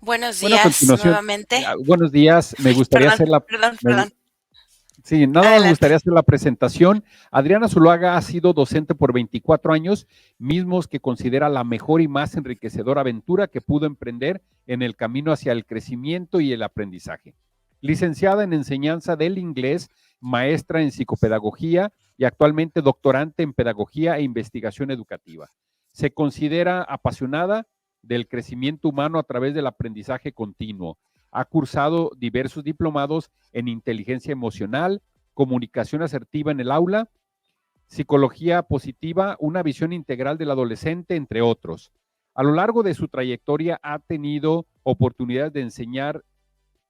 Buenos Bueno, a días continuación, nuevamente. buenos días. Me gustaría Perdón, hacer la perdón, me gu perdón. sí, nada más me Adelante. gustaría hacer la presentación. Adriana Zuluaga ha sido docente por 24 años, mismos que considera la mejor y más enriquecedora aventura que pudo emprender en el camino hacia el crecimiento y el aprendizaje. Licenciada en enseñanza del inglés, maestra en psicopedagogía y actualmente doctorante en pedagogía e investigación educativa. Se considera apasionada del crecimiento humano a través del aprendizaje continuo. Ha cursado diversos diplomados en inteligencia emocional, comunicación asertiva en el aula, psicología positiva, una visión integral del adolescente, entre otros. A lo largo de su trayectoria ha tenido oportunidades de enseñar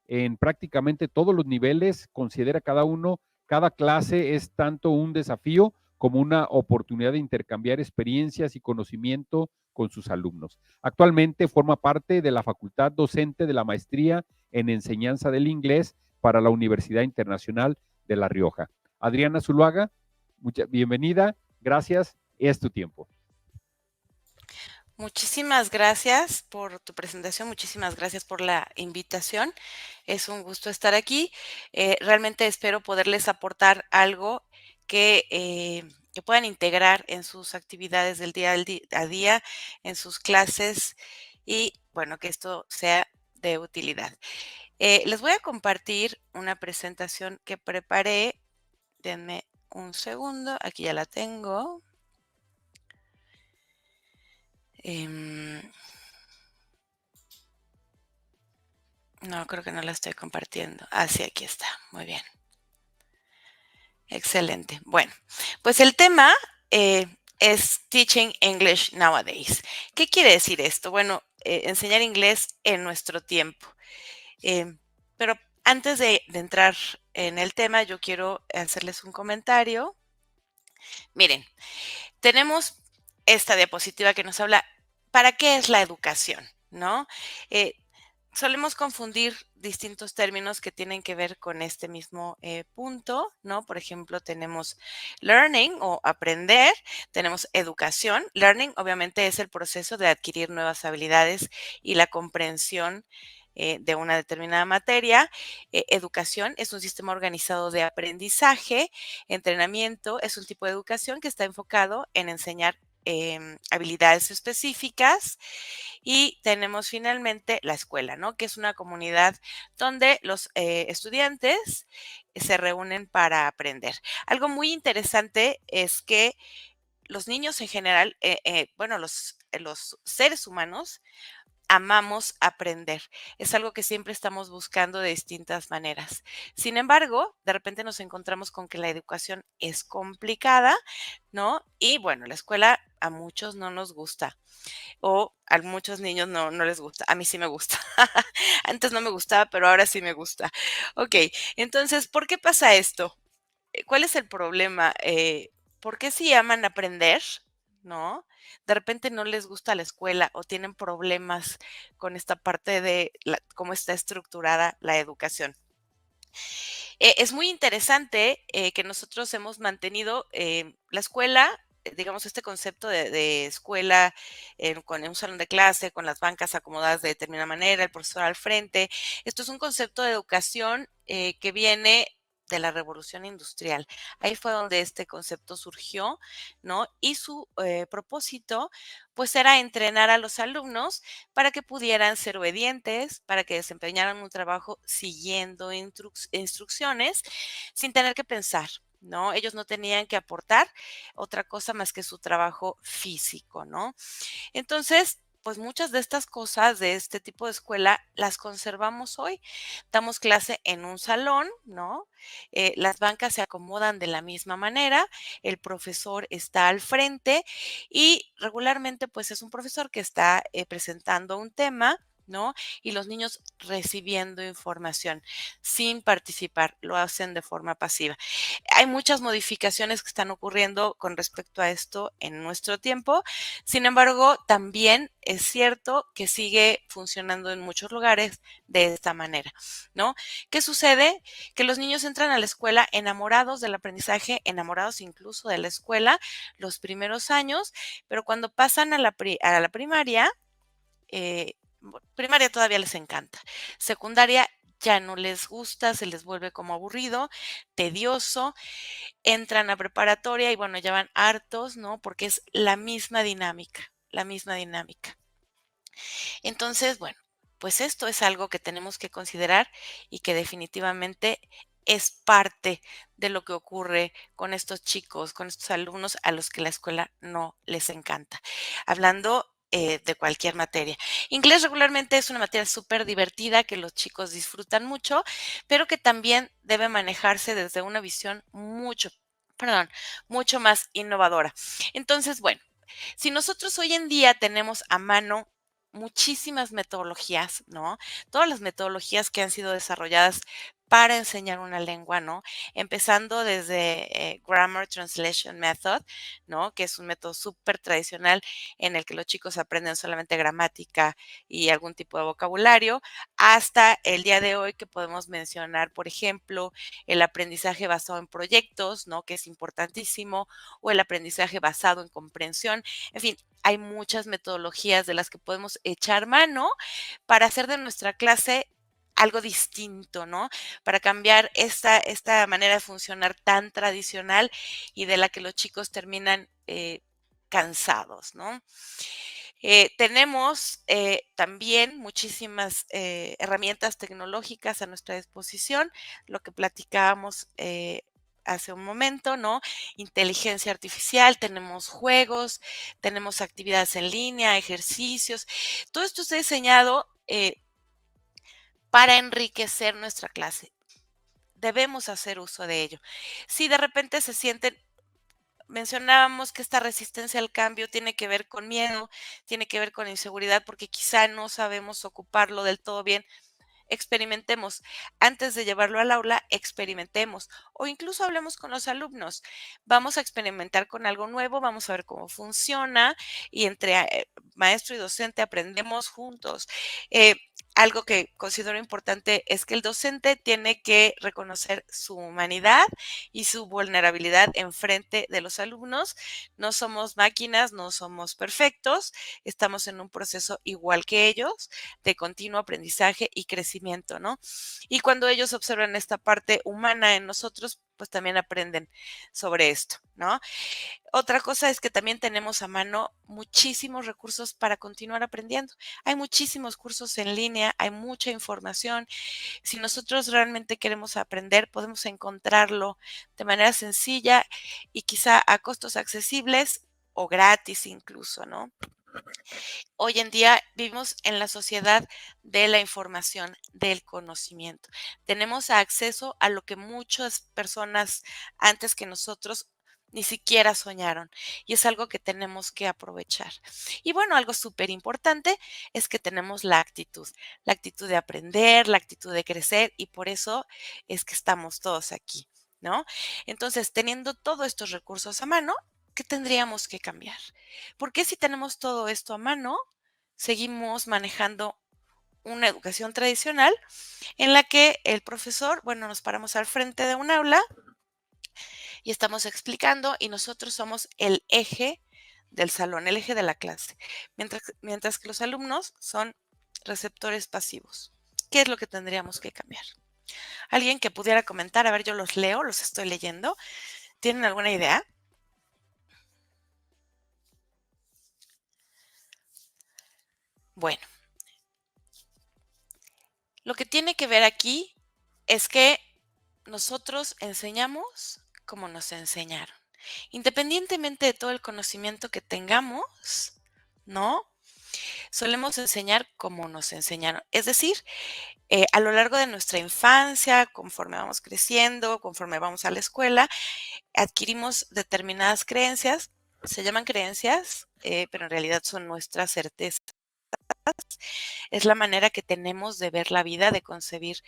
en prácticamente todos los niveles, considera cada clase es tanto un desafío como una oportunidad de intercambiar experiencias y conocimiento con sus alumnos. Actualmente forma parte de la facultad docente de la maestría en enseñanza del inglés para la Universidad Internacional de La Rioja. Adriana Zuluaga, bienvenida, gracias, es tu tiempo. Muchísimas gracias por tu presentación, muchísimas gracias por la invitación. Es un gusto estar aquí. Realmente espero poderles aportar algo que puedan integrar en sus actividades del día a día, en sus clases y, bueno, que esto sea de utilidad. Les voy a compartir una presentación que preparé. Denme un segundo, aquí ya la tengo. Em, no, creo que no la estoy compartiendo. Ah, sí, aquí está. Muy bien. Excelente. Bueno, pues el tema es Teaching English Nowadays. ¿Qué quiere decir esto? Bueno, enseñar inglés en nuestro tiempo. Eh, pero antes de entrar en el tema, yo quiero hacerles un comentario. Miren, tenemos esta diapositiva que nos habla, ¿para qué es la educación? ¿No? Eh, Solemos confundir distintos términos que tienen que ver con este mismo punto, ¿no? Por ejemplo, tenemos learning o aprender, tenemos educación. Learning obviamente es el proceso de adquirir nuevas habilidades y la comprensión de una determinada materia. Educación es un sistema organizado de aprendizaje. Entrenamiento es un tipo de educación que está enfocado en enseñar habilidades específicas. Y tenemos finalmente la escuela, ¿no? Que es una comunidad donde los estudiantes se reúnen para aprender. Algo muy interesante es que los niños en general, bueno, los seres humanos amamos aprender. Es algo que siempre estamos buscando de distintas maneras. Sin embargo, de repente nos encontramos con que la educación es complicada, ¿no? Y bueno, la escuela a muchos no nos gusta o a muchos niños no les gusta. A mí sí me gusta. Antes no me gustaba, pero ahora sí me gusta. Ok, entonces, ¿por qué pasa esto? ¿Cuál es el problema? ¿Por qué si aman aprender, no? De repente no les gusta la escuela o tienen problemas con esta parte de cómo está estructurada la educación. Es muy interesante que nosotros hemos mantenido la escuela, digamos, este concepto de escuela con un salón de clase, con las bancas acomodadas de determinada manera, el profesor al frente. Esto es un concepto de educación que viene de la revolución industrial. Ahí fue donde este concepto surgió, ¿no? Y su propósito, pues, era entrenar a los alumnos para que pudieran ser obedientes, para que desempeñaran un trabajo siguiendo instrucciones sin tener que pensar, ¿no? Ellos no tenían que aportar otra cosa más que su trabajo físico, ¿no? Entonces, pues muchas de estas cosas de este tipo de escuela las conservamos hoy. Damos clase en un salón, ¿no? Las bancas se acomodan de la misma manera, el profesor está al frente y regularmente pues es un profesor que está presentando un tema, ¿no? Y los niños recibiendo información sin participar, lo hacen de forma pasiva. Hay muchas modificaciones que están ocurriendo con respecto a esto en nuestro tiempo. Sin embargo, también es cierto que sigue funcionando en muchos lugares de esta manera, ¿no? ¿Qué sucede? Que los niños entran a la escuela enamorados del aprendizaje, enamorados incluso de la escuela los primeros años, pero cuando pasan a la primaria, Primaria todavía les encanta. Secundaria ya no les gusta, se les vuelve como aburrido, tedioso, entran a preparatoria y bueno, ya van hartos, ¿no? Porque es la misma dinámica, la misma dinámica. Entonces, bueno, pues esto es algo que tenemos que considerar y que definitivamente es parte de lo que ocurre con estos chicos, con estos alumnos a los que la escuela no les encanta. Hablando de cualquier materia. Inglés regularmente es una materia súper divertida que los chicos disfrutan mucho, pero que también debe manejarse desde una visión mucho más innovadora. Entonces, bueno, si nosotros hoy en día tenemos a mano muchísimas metodologías, ¿no? Todas las metodologías que han sido desarrolladas para enseñar una lengua, ¿no? Empezando desde Grammar Translation Method, ¿no? Que es un método súper tradicional en el que los chicos aprenden solamente gramática y algún tipo de vocabulario, hasta el día de hoy que podemos mencionar, por ejemplo, el aprendizaje basado en proyectos, ¿no? Que es importantísimo, o el aprendizaje basado en comprensión. En fin, hay muchas metodologías de las que podemos echar mano para hacer de nuestra clase algo distinto, ¿no? Para cambiar esta manera de funcionar tan tradicional y de la que los chicos terminan cansados, ¿no? Tenemos también muchísimas herramientas tecnológicas a nuestra disposición, lo que platicábamos hace un momento, ¿no? Inteligencia artificial, tenemos juegos, tenemos actividades en línea, ejercicios. Todo esto está diseñado para enriquecer nuestra clase. Debemos hacer uso de ello. Si de repente se sienten, mencionábamos que esta resistencia al cambio tiene que ver con miedo, tiene que ver con inseguridad, porque quizá no sabemos ocuparlo del todo bien. Experimentemos. Antes de llevarlo al aula, experimentemos o incluso hablemos con los alumnos. Vamos a experimentar con algo nuevo, vamos a ver cómo funciona y entre maestro y docente aprendemos juntos. Eh, Algo que considero importante es que el docente tiene que reconocer su humanidad y su vulnerabilidad en frente de los alumnos. No somos máquinas, no somos perfectos, estamos en un proceso igual que ellos de continuo aprendizaje y crecimiento, ¿no? Y cuando ellos observan esta parte humana en nosotros, pues también aprenden sobre esto, ¿no? Otra cosa es que también tenemos a mano muchísimos recursos para continuar aprendiendo. Hay muchísimos cursos en línea, hay mucha información. Si nosotros realmente queremos aprender, podemos encontrarlo de manera sencilla y quizá a costos accesibles o gratis incluso, ¿no? Hoy en día vivimos en la sociedad de la información, del conocimiento. Tenemos acceso a lo que muchas personas antes que nosotros ni siquiera soñaron y es algo que tenemos que aprovechar. Y bueno, algo súper importante es que tenemos la actitud de aprender, la actitud de crecer y por eso es que estamos todos aquí, ¿no? Entonces, teniendo todos estos recursos a mano, ¿qué tendríamos que cambiar? Porque si tenemos todo esto a mano, seguimos manejando una educación tradicional en la que el profesor, bueno, nos paramos al frente de un aula y estamos explicando y nosotros somos el eje del salón, el eje de la clase, mientras que los alumnos son receptores pasivos. ¿Qué es lo que tendríamos que cambiar? ¿Alguien que pudiera comentar? A ver, yo los leo, los estoy leyendo. ¿Tienen alguna idea? Bueno, lo que tiene que ver aquí es que nosotros enseñamos como nos enseñaron. Independientemente de todo el conocimiento que tengamos, ¿no? Solemos enseñar como nos enseñaron. Es decir, a lo largo de nuestra infancia, conforme vamos creciendo, conforme vamos a la escuela, adquirimos determinadas creencias. Se llaman creencias, pero en realidad son nuestras certezas. Es la manera que tenemos de ver la vida, de concebir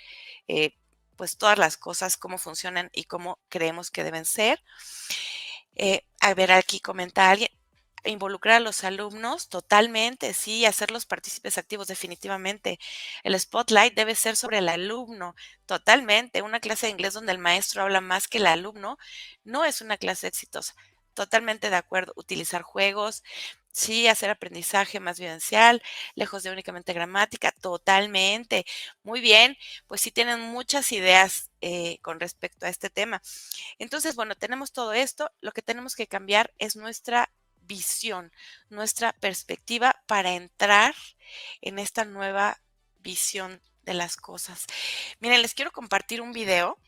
pues todas las cosas, cómo funcionan y cómo creemos que deben ser. A ver, aquí comenta alguien, involucrar a los alumnos totalmente, sí, hacerlos partícipes activos definitivamente. El spotlight debe ser sobre el alumno, totalmente. Una clase de inglés donde el maestro habla más que el alumno no es una clase exitosa. Totalmente de acuerdo. Utilizar juegos, Sí, hacer aprendizaje más vivencial, lejos de únicamente gramática, totalmente. Muy bien, pues sí tienen muchas ideas con respecto a este tema. Entonces, bueno, tenemos todo esto, lo que tenemos que cambiar es nuestra visión, nuestra perspectiva para entrar en esta nueva visión de las cosas. Miren, les quiero compartir un video.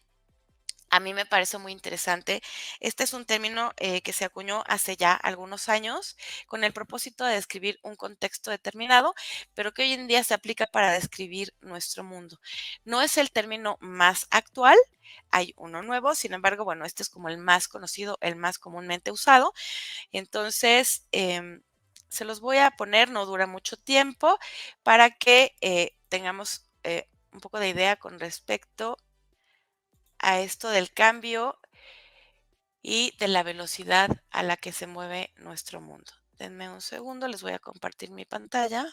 A mí me parece muy interesante. Este es un término que se acuñó hace ya algunos años con el propósito de describir un contexto determinado, pero que hoy en día se aplica para describir nuestro mundo. No es el término más actual, hay uno nuevo, sin embargo, bueno, este es como el más conocido, el más comúnmente usado. Entonces, se los voy a poner, no dura mucho tiempo, para que tengamos un poco de idea con respecto a esto del cambio y de la velocidad a la que se mueve nuestro mundo. Denme un segundo, les voy a compartir mi pantalla.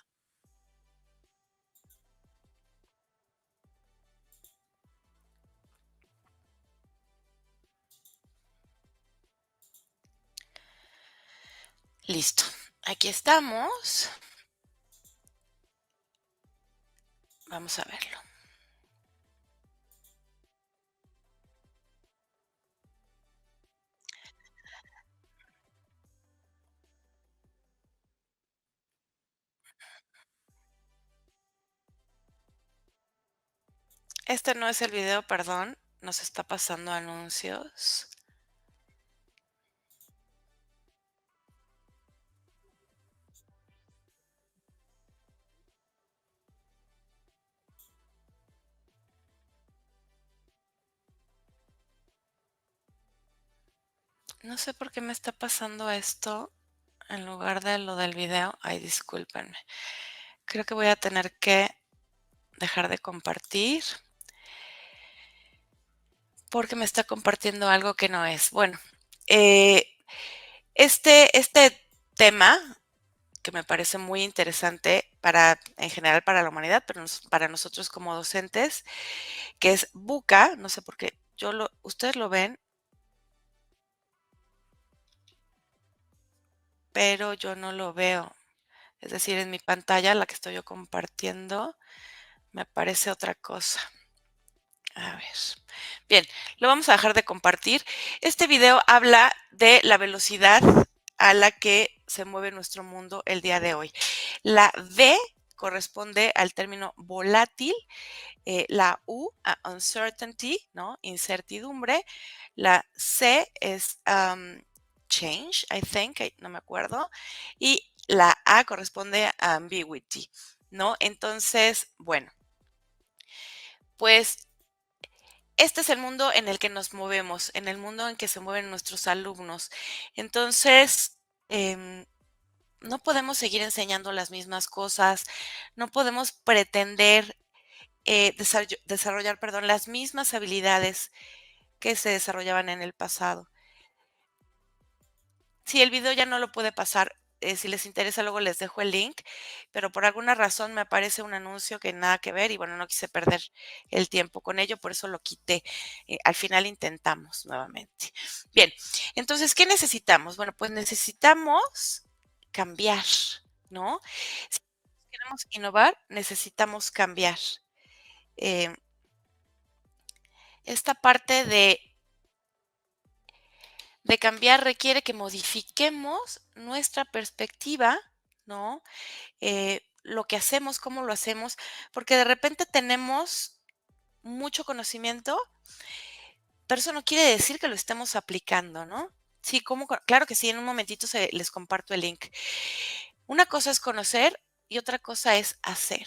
Listo, aquí estamos. Vamos a verlo. Este no es el video, perdón, nos está pasando anuncios. No sé por qué me está pasando esto en lugar de lo del video. Ay, discúlpenme. Creo que voy a tener que dejar de compartir porque me está compartiendo algo que no es. Bueno, eh, este tema que me parece muy interesante para, en general para la humanidad, pero para nosotros como docentes, que es VUCA, no sé por qué, ustedes lo ven, pero yo no lo veo. Es decir, en mi pantalla, la que estoy yo compartiendo, me aparece otra cosa. A ver. Bien, lo vamos a dejar de compartir. Este video habla de la velocidad a la que se mueve nuestro mundo el día de hoy. La V corresponde al término volátil, la U a uncertainty, ¿no? Incertidumbre. La C es change, I think, no me acuerdo. Y la A corresponde a ambiguity, ¿no? Entonces, bueno, pues este es el mundo en el que nos movemos, en el mundo en que se mueven nuestros alumnos. Entonces, no podemos seguir enseñando las mismas cosas, no podemos pretender desarrollar, perdón, las mismas habilidades que se desarrollaban en el pasado. Si el video ya no lo puede pasar, si les interesa, luego les dejo el link, pero por alguna razón me aparece un anuncio que nada que ver y bueno, no quise perder el tiempo con ello, por eso lo quité. Al final intentamos nuevamente. Bien, entonces, ¿qué necesitamos? Bueno, pues necesitamos cambiar, ¿no? Si queremos innovar, necesitamos cambiar. Eh, esta parte de cambiar requiere que modifiquemos nuestra perspectiva, ¿no? Lo que hacemos, cómo lo hacemos, porque de repente tenemos mucho conocimiento, pero eso no quiere decir que lo estemos aplicando, ¿no? Sí, claro que sí, en un momentito les comparto el link. Una cosa es conocer y otra cosa es hacer.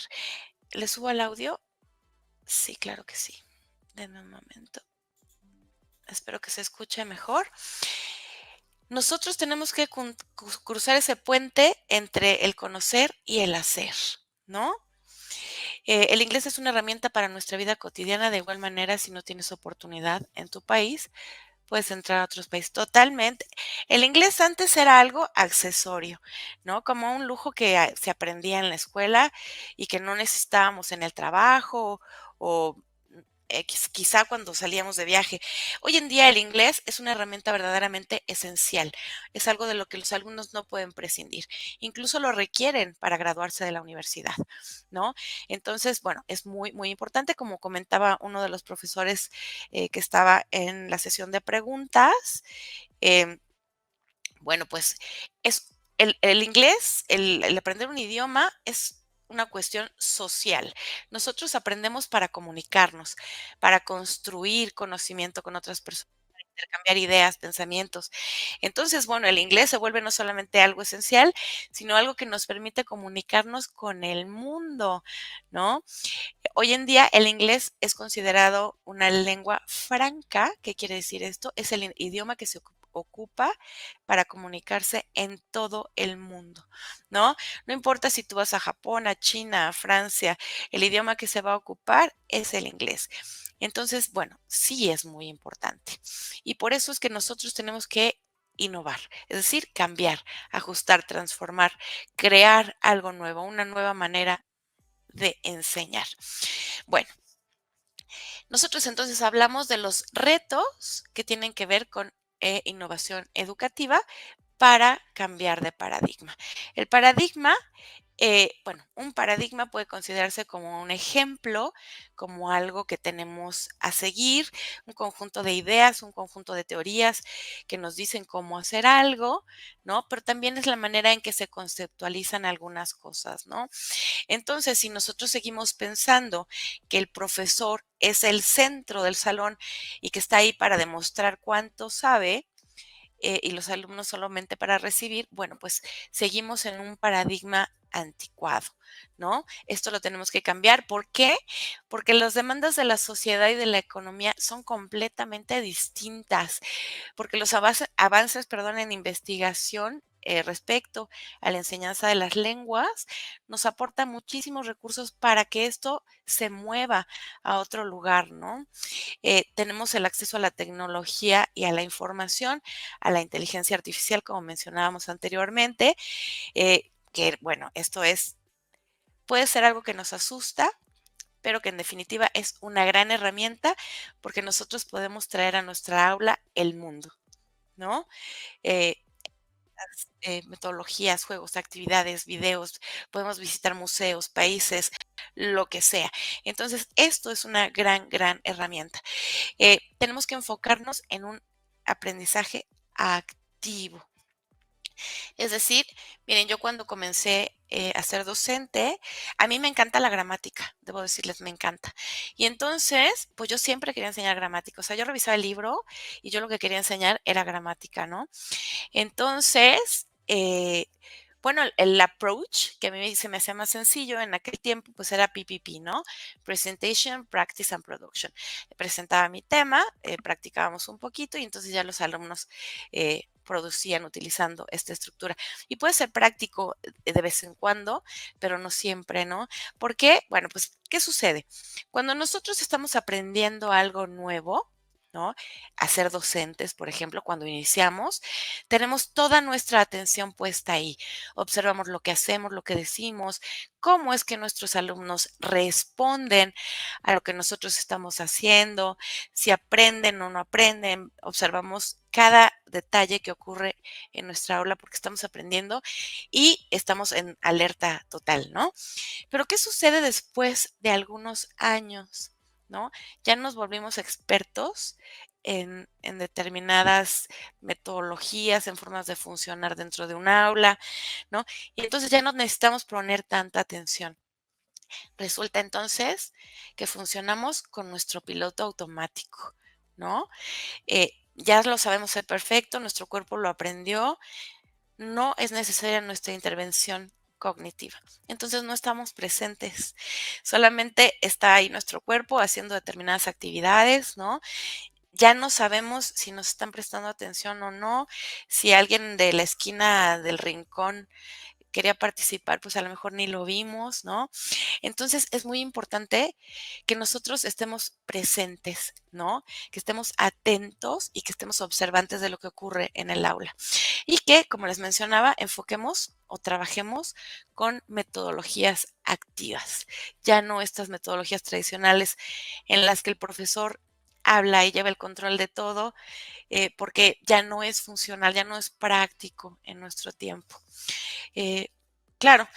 ¿Le subo el audio? Sí, claro que sí. Denme un momento. Espero que se escuche mejor. Nosotros tenemos que cruzar ese puente entre el conocer y el hacer, ¿no? El inglés es una herramienta para nuestra vida cotidiana. De igual manera, si no tienes oportunidad en tu país, puedes entrar a otros países. Totalmente. El inglés antes era algo accesorio, ¿no? Como un lujo que se aprendía en la escuela y que no necesitábamos en el trabajo o quizá cuando salíamos de viaje. Hoy en día el inglés es una herramienta verdaderamente esencial. Es algo de lo que los alumnos no pueden prescindir. Incluso lo requieren para graduarse de la universidad, ¿no? Entonces, bueno, es muy, muy importante, como comentaba uno de los profesores que estaba en la sesión de preguntas. em, bueno, pues es el inglés, el aprender un idioma es una cuestión social. Nosotros aprendemos para comunicarnos, para construir conocimiento con otras personas, para intercambiar ideas, pensamientos. Entonces, bueno, el inglés se vuelve no solamente algo esencial, sino algo que nos permite comunicarnos con el mundo, ¿no? Hoy en día el inglés es considerado una lengua franca. ¿Qué quiere decir esto? Es el idioma que se ocupa para comunicarse en todo el mundo, ¿no? No importa si tú vas a Japón, a China, a Francia, el idioma que se va a ocupar es el inglés. Entonces, bueno, sí es muy importante. Y por eso es que nosotros tenemos que innovar, es decir, cambiar, ajustar, transformar, crear algo nuevo, una nueva manera de enseñar. Bueno, nosotros entonces hablamos de los retos que tienen que ver con innovación educativa para cambiar de paradigma. El paradigma, bueno, un paradigma puede considerarse como un ejemplo, como algo que tenemos a seguir, un conjunto de ideas, un conjunto de teorías que nos dicen cómo hacer algo, ¿no? Pero también es la manera en que se conceptualizan algunas cosas, ¿no? Entonces, si nosotros seguimos pensando que el profesor es el centro del salón y que está ahí para demostrar cuánto sabe, y los alumnos solamente para recibir, bueno, pues seguimos en un paradigma anticuado, ¿no? Esto lo tenemos que cambiar. ¿Por qué? Porque las demandas de la sociedad y de la economía son completamente distintas, porque los avances, perdón, en investigación respecto a la enseñanza de las lenguas nos aporta muchísimos recursos para que esto se mueva a otro lugar, ¿no? Tenemos el acceso a la tecnología y a la información, a la inteligencia artificial, como mencionábamos anteriormente, que bueno, esto puede ser algo que nos asusta, pero que en definitiva es una gran herramienta porque nosotros podemos traer a nuestra aula el mundo, ¿no? Eh, metodologías, juegos, actividades, videos, podemos visitar museos, países, lo que sea. Entonces, esto es una gran, gran herramienta. Tenemos que enfocarnos en un aprendizaje activo. Es decir, miren, yo cuando comencé a ser docente, a mí me encanta la gramática, debo decirles, me encanta. Y entonces, pues yo siempre quería enseñar gramática. O sea, yo revisaba el libro y yo lo que quería enseñar era gramática, ¿no? Entonces, bueno, el approach que a mí se me hacía más sencillo en aquel tiempo, pues era PPP, ¿no? Presentation, Practice and Production. Presentaba mi tema, practicábamos un poquito y entonces ya los alumnos producían utilizando esta estructura. Y puede ser práctico de vez en cuando, pero no siempre, ¿no? ¿Por qué? Bueno, pues, ¿qué sucede? Cuando nosotros estamos aprendiendo algo nuevo, ¿no? A ser docentes, por ejemplo, cuando iniciamos, tenemos toda nuestra atención puesta ahí. Observamos lo que hacemos, lo que decimos, cómo es que nuestros alumnos responden a lo que nosotros estamos haciendo, si aprenden o no aprenden. Observamos cada detalle que ocurre en nuestra aula porque estamos aprendiendo y estamos en alerta total, ¿no? Pero ¿qué sucede después de algunos años? ¿No? Ya nos volvimos expertos en determinadas metodologías, en formas de funcionar dentro de un aula, ¿no? Y entonces ya no necesitamos poner tanta atención. Resulta entonces que funcionamos con nuestro piloto automático, ¿no? Ya lo sabemos ser perfecto, nuestro cuerpo lo aprendió, no es necesaria nuestra intervención cognitiva. Entonces no estamos presentes, solamente está ahí nuestro cuerpo haciendo determinadas actividades, ¿no? Ya no sabemos si nos están prestando atención o no, si alguien de la esquina del rincón quería participar, pues a lo mejor ni lo vimos, ¿no? Entonces es muy importante que nosotros estemos presentes, ¿no? Que estemos atentos y que estemos observantes de lo que ocurre en el aula. Y que, como les mencionaba, enfoquemos o trabajemos con metodologías activas, ya no estas metodologías tradicionales en las que el profesor habla y lleva el control de todo, porque ya no es funcional, ya no es práctico en nuestro tiempo. Eh, claro,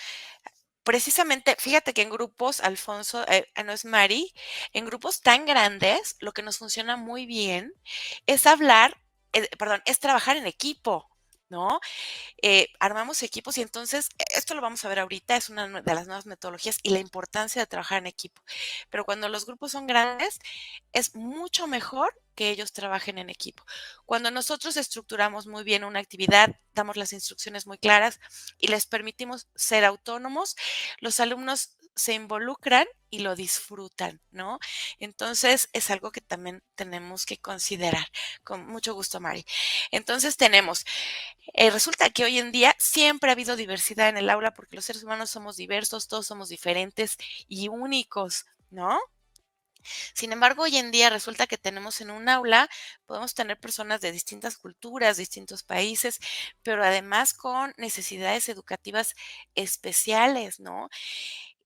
precisamente, fíjate que en grupos, Alfonso, no es Mari, en grupos tan grandes, lo que nos funciona muy bien es hablar, perdón, es trabajar en equipo, ¿no? Armamos equipos y entonces esto lo vamos a ver ahorita, es una de las nuevas metodologías y la importancia de trabajar en equipo. Pero cuando los grupos son grandes, es mucho mejor que ellos trabajen en equipo. Cuando nosotros estructuramos muy bien una actividad, damos las instrucciones muy claras y les permitimos ser autónomos, los alumnos se involucran y lo disfrutan, ¿no? Entonces es algo que también tenemos que considerar. Con mucho gusto, Mari. Entonces tenemos resulta que hoy en día siempre ha habido diversidad en el aula porque los seres humanos somos diversos, todos somos diferentes y únicos, ¿no? Sin embargo, hoy en día resulta que tenemos en un aula, podemos tener personas de distintas culturas, distintos países, pero además con necesidades educativas especiales, ¿no?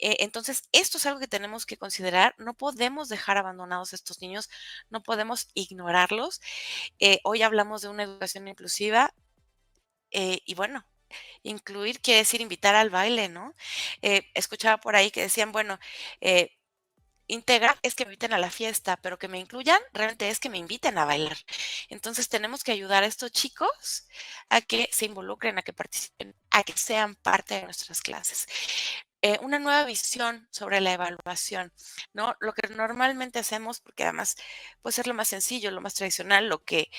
Entonces, esto es algo que tenemos que considerar. No podemos dejar abandonados a estos niños, no podemos ignorarlos. Hoy hablamos de una educación inclusiva y bueno, incluir quiere decir invitar al baile, ¿no? Escuchaba por ahí que decían, bueno, eh, integrar es que me inviten a la fiesta, pero que me incluyan realmente es que me inviten a bailar. Entonces tenemos que ayudar a estos chicos a que se involucren, a que participen, a que sean parte de nuestras clases. Una nueva visión sobre la evaluación, ¿no? Lo que normalmente hacemos, porque además puede ser lo más sencillo, lo más tradicional, lo que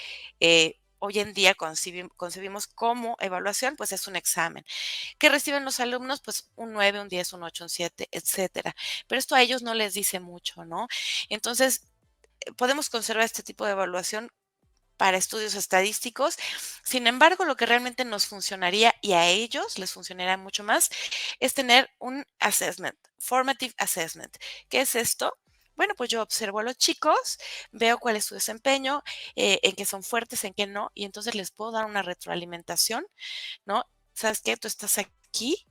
hoy en día concebimos como evaluación, pues es un examen. ¿Qué reciben los alumnos? Pues un 9, un 10, un 8, un 7, etcétera. Pero esto a ellos no les dice mucho, ¿no? Entonces, podemos conservar este tipo de evaluación para estudios estadísticos. Sin embargo, lo que realmente nos funcionaría y a ellos les funcionaría mucho más es tener un assessment, formative assessment. ¿Qué es esto? Bueno, pues yo observo a los chicos, veo cuál es su desempeño, en qué son fuertes, en qué no, y entonces les puedo dar una retroalimentación, ¿no? ¿Sabes qué? Tú estás aquí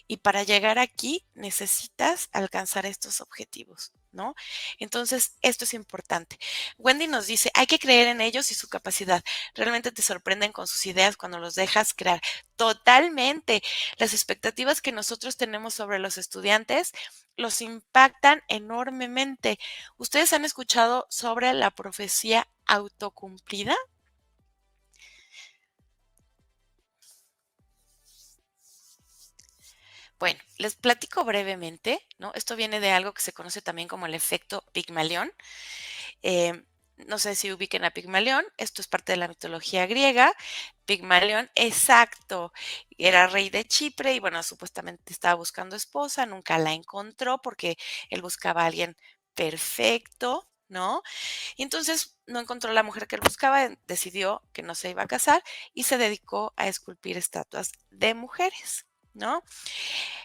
y para llegar aquí necesitas alcanzar estos objetivos, ¿no? Entonces, esto es importante. Wendy nos dice, hay que creer en ellos y su capacidad. Realmente te sorprenden con sus ideas cuando los dejas crear. Totalmente. Las expectativas que nosotros tenemos sobre los estudiantes los impactan enormemente. ¿Ustedes han escuchado sobre la profecía autocumplida? Bueno, les platico brevemente, ¿no? Esto viene de algo que se conoce también como el efecto Pigmalión. Eh, no sé si ubiquen a Pigmalión, esto es parte de la mitología griega. Pigmalión, exacto, era rey de Chipre y bueno, supuestamente estaba buscando esposa, nunca la encontró porque él buscaba a alguien perfecto, ¿no? Y entonces no encontró la mujer que él buscaba, decidió que no se iba a casar y se dedicó a esculpir estatuas de mujeres, ¿no?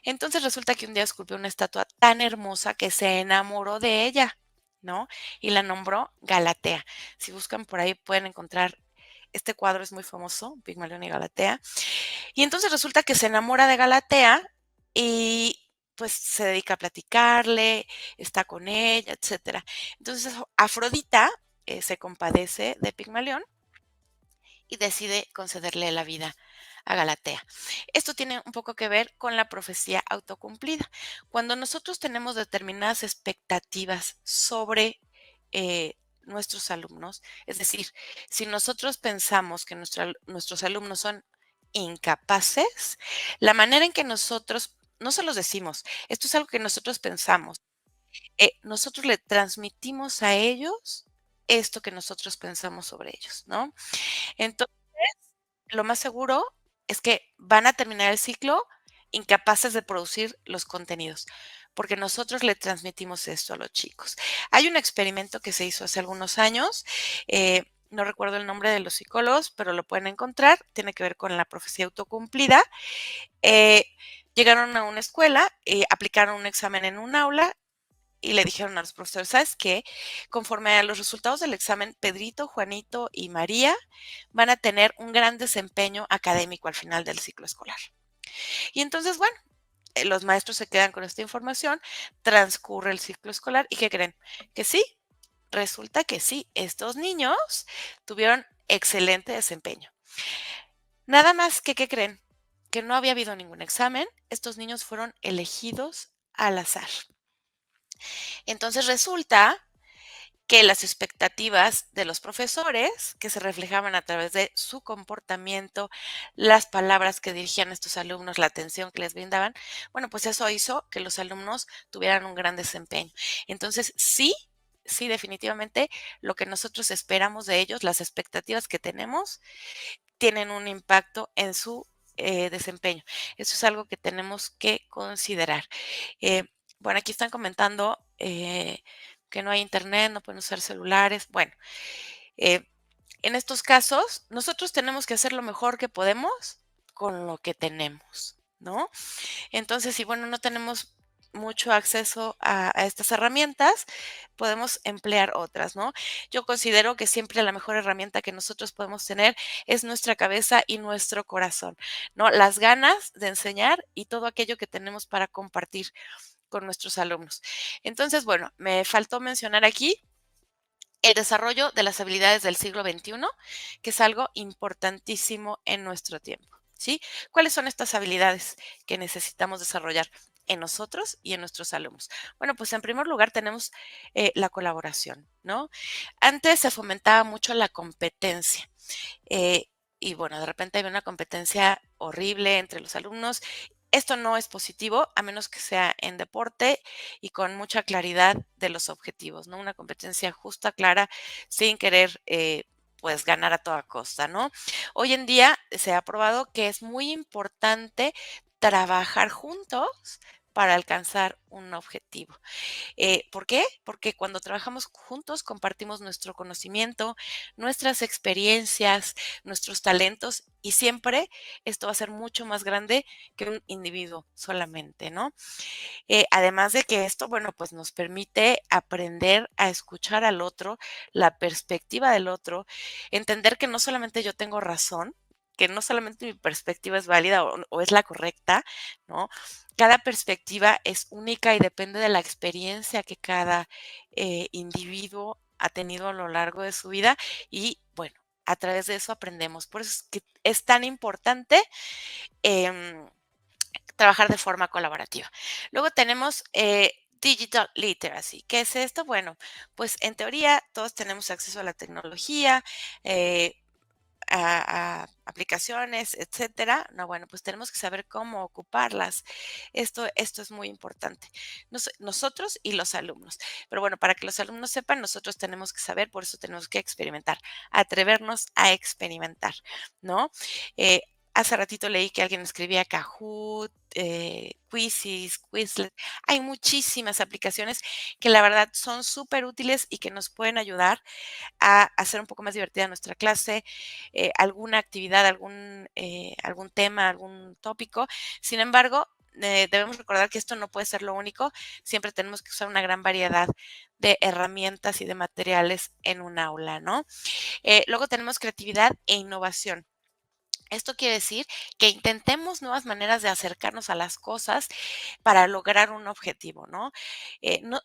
Entonces resulta que un día esculpió una estatua tan hermosa que se enamoró de ella, ¿no? Y la nombró Galatea. Si buscan por ahí pueden encontrar este cuadro, es muy famoso, Pigmalión y Galatea. Y entonces resulta que se enamora de Galatea y pues se dedica a platicarle, está con ella, etcétera. Entonces Afrodita se compadece de Pigmalión y decide concederle la vida a Galatea. Esto tiene un poco que ver con la profecía autocumplida. Cuando nosotros tenemos determinadas expectativas sobre nuestros alumnos, es decir, si nosotros pensamos que nuestros alumnos son incapaces, la manera en que nosotros, no se los decimos, esto es algo que nosotros pensamos, nosotros le transmitimos a ellos esto que nosotros pensamos sobre ellos, ¿no? Entonces, lo más seguro es que van a terminar el ciclo incapaces de producir los contenidos, porque nosotros le transmitimos esto a los chicos. Hay un experimento que se hizo hace algunos años, no recuerdo el nombre de los psicólogos, pero lo pueden encontrar, tiene que ver con la profecía autocumplida. Llegaron a una escuela, aplicaron un examen en un aula y le dijeron a los profesores, ¿sabes qué? Conforme a los resultados del examen, Pedrito, Juanito y María van a tener un gran desempeño académico al final del ciclo escolar. Y entonces, bueno, los maestros se quedan con esta información, transcurre el ciclo escolar y ¿qué creen? Que sí, resulta que sí, estos niños tuvieron excelente desempeño. Nada más que, ¿qué creen? Que no había habido ningún examen, estos niños fueron elegidos al azar. Entonces resulta que las expectativas de los profesores, que se reflejaban a través de su comportamiento, las palabras que dirigían a estos alumnos, la atención que les brindaban, bueno, pues eso hizo que los alumnos tuvieran un gran desempeño. Entonces, sí, sí, definitivamente lo que nosotros esperamos de ellos, las expectativas que tenemos, tienen un impacto en su desempeño. Eso es algo que tenemos que considerar. Eh, bueno, aquí están comentando que no hay internet, no pueden usar celulares. Bueno, eh, en estos casos, nosotros tenemos que hacer lo mejor que podemos con lo que tenemos, ¿no? Entonces, si bueno, no tenemos mucho acceso a estas herramientas, podemos emplear otras, ¿no? Yo considero que siempre la mejor herramienta que nosotros podemos tener es nuestra cabeza y nuestro corazón, ¿no? Las ganas de enseñar y todo aquello que tenemos para compartir con nuestros alumnos. Entonces, bueno, me faltó mencionar aquí el desarrollo de las habilidades del siglo XXI, que es algo importantísimo en nuestro tiempo, ¿sí? ¿Cuáles son estas habilidades que necesitamos desarrollar en nosotros y en nuestros alumnos? Bueno, pues en primer lugar tenemos la colaboración, ¿no? Antes se fomentaba mucho la competencia. eh, y bueno, de repente hay una competencia horrible entre los alumnos. Esto no es positivo a menos que sea en deporte y con mucha claridad de los objetivos, ¿no? Una competencia justa, clara, sin querer pues ganar a toda costa, ¿no? Hoy en día se ha probado que es muy importante trabajar juntos para alcanzar un objetivo. ¿Por qué? Porque cuando trabajamos juntos compartimos nuestro conocimiento, nuestras experiencias, nuestros talentos y siempre esto va a ser mucho más grande que un individuo solamente, ¿no? Además de que esto, bueno, pues nos permite aprender a escuchar al otro, la perspectiva del otro, entender que no solamente yo tengo razón, que no solamente mi perspectiva es válida o es la correcta, ¿no? Cada perspectiva es única y depende de la experiencia que cada individuo ha tenido a lo largo de su vida y bueno, a través de eso aprendemos. Por eso es que es tan importante em, trabajar de forma colaborativa. Luego tenemos Digital Literacy. ¿Qué es esto? Bueno, pues en teoría todos tenemos acceso a la tecnología, eh, a aplicaciones, etcétera. No, bueno, pues tenemos que saber cómo ocuparlas. Esto es muy importante. Nosotros y los alumnos. Pero bueno, para que los alumnos sepan, nosotros tenemos que saber, por eso tenemos que experimentar, atrevernos a experimentar, ¿no? Eh, Hace ratito leí que alguien escribía Kahoot, Quizzes, Quizlet. Hay muchísimas aplicaciones que la verdad son súper útiles y que nos pueden ayudar a hacer un poco más divertida nuestra clase, alguna actividad, algún tema, algún tópico. Sin embargo, debemos recordar que esto no puede ser lo único. Siempre tenemos que usar una gran variedad de herramientas y de materiales en un aula, ¿no? Luego tenemos creatividad e innovación. Esto quiere decir que intentemos nuevas maneras de acercarnos a las cosas para lograr un objetivo, ¿no?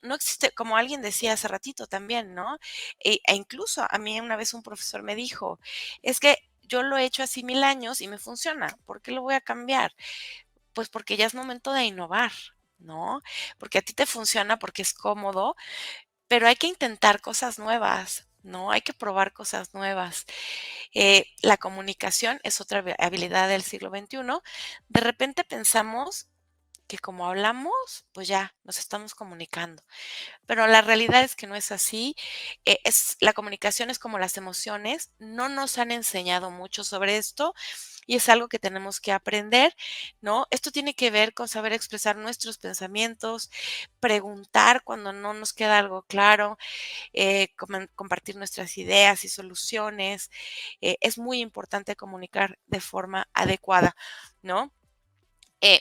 No existe, como alguien decía hace ratito también, ¿no? E incluso a mí una vez un profesor me dijo, es que yo lo he hecho así 1000 años y me funciona, ¿por qué lo voy a cambiar? Pues porque ya es momento de innovar, ¿no? Porque a ti te funciona, porque es cómodo, pero hay que intentar cosas nuevas, ¿no? Hay que probar cosas nuevas. La comunicación es otra habilidad del siglo XXI. De repente pensamos que como hablamos, pues ya nos estamos comunicando, pero la realidad es que no es así. La comunicación es como las emociones, no nos han enseñado mucho sobre esto y es algo que tenemos que aprender, ¿no? Esto tiene que ver con saber expresar nuestros pensamientos, preguntar cuando no nos queda algo claro, compartir nuestras ideas y soluciones. Es muy importante comunicar de forma adecuada, ¿no? Eh,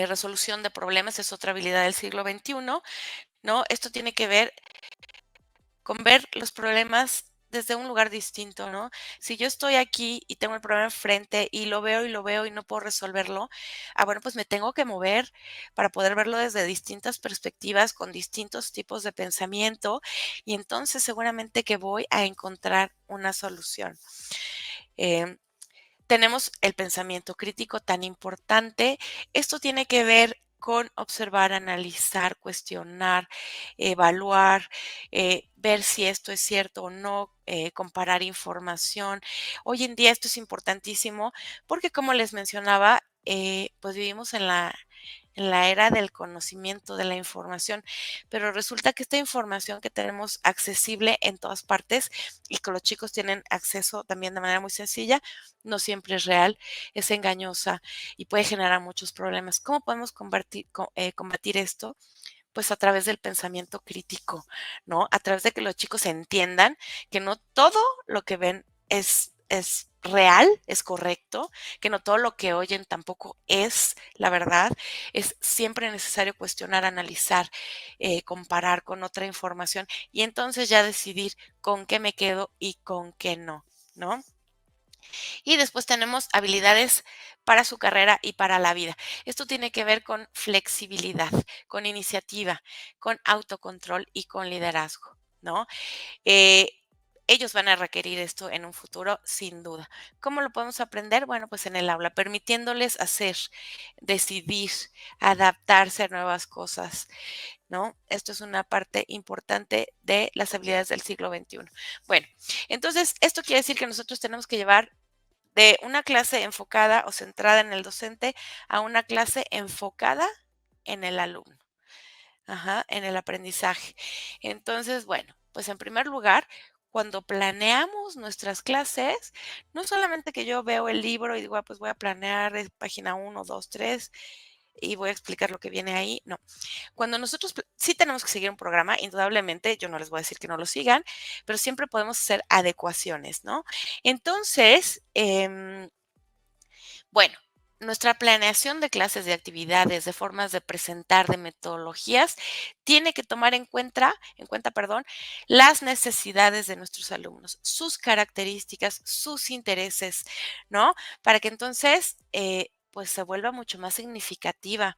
resolución de problemas es otra habilidad del siglo XXI, ¿no? Esto tiene que ver con ver los problemas desde un lugar distinto, ¿no? Si yo estoy aquí y tengo el problema enfrente y lo veo y no puedo resolverlo, bueno, pues me tengo que mover para poder verlo desde distintas perspectivas, con distintos tipos de pensamiento, y entonces seguramente que voy a encontrar una solución. Em, Tenemos el pensamiento crítico tan importante. Esto tiene que ver con observar, analizar, cuestionar, evaluar, ver si esto es cierto o no, comparar información. Hoy en día esto es importantísimo porque, como les mencionaba, pues vivimos en la era del conocimiento, de la información, pero resulta que esta información que tenemos accesible en todas partes y que los chicos tienen acceso también de manera muy sencilla, no siempre es real, es engañosa y puede generar muchos problemas. ¿Cómo podemos combatir esto? Pues a través del pensamiento crítico, ¿no? A través de que los chicos entiendan que no todo lo que ven es real, es correcto, que no todo lo que oyen tampoco es la verdad. Es siempre necesario cuestionar, analizar, comparar con otra información y entonces ya decidir con qué me quedo y con qué no, ¿no? Y después tenemos habilidades para su carrera y para la vida. Esto tiene que ver con flexibilidad, con iniciativa, con autocontrol y con liderazgo, ¿no? Eh, Ellos van a requerir esto en un futuro, sin duda. ¿Cómo lo podemos aprender? Bueno, pues en el aula, permitiéndoles hacer, decidir, adaptarse a nuevas cosas, ¿no? Esto es una parte importante de las habilidades del siglo XXI. Bueno, entonces, esto quiere decir que nosotros tenemos que llevar de una clase enfocada o centrada en el docente a una clase enfocada en el alumno, ajá, en el aprendizaje. Entonces, bueno, pues en primer lugar, cuando planeamos nuestras clases, no solamente que yo veo el libro y digo, pues voy a planear página 1, 2, 3 y voy a explicar lo que viene ahí. No, cuando nosotros sí tenemos que seguir un programa, indudablemente, yo no les voy a decir que no lo sigan, pero siempre podemos hacer adecuaciones, ¿no? Entonces, bueno, nuestra planeación de clases, de actividades, de formas de presentar, de metodologías, tiene que tomar perdón, las necesidades de nuestros alumnos, sus características, sus intereses, ¿no? Para que entonces, pues se vuelva mucho más significativa.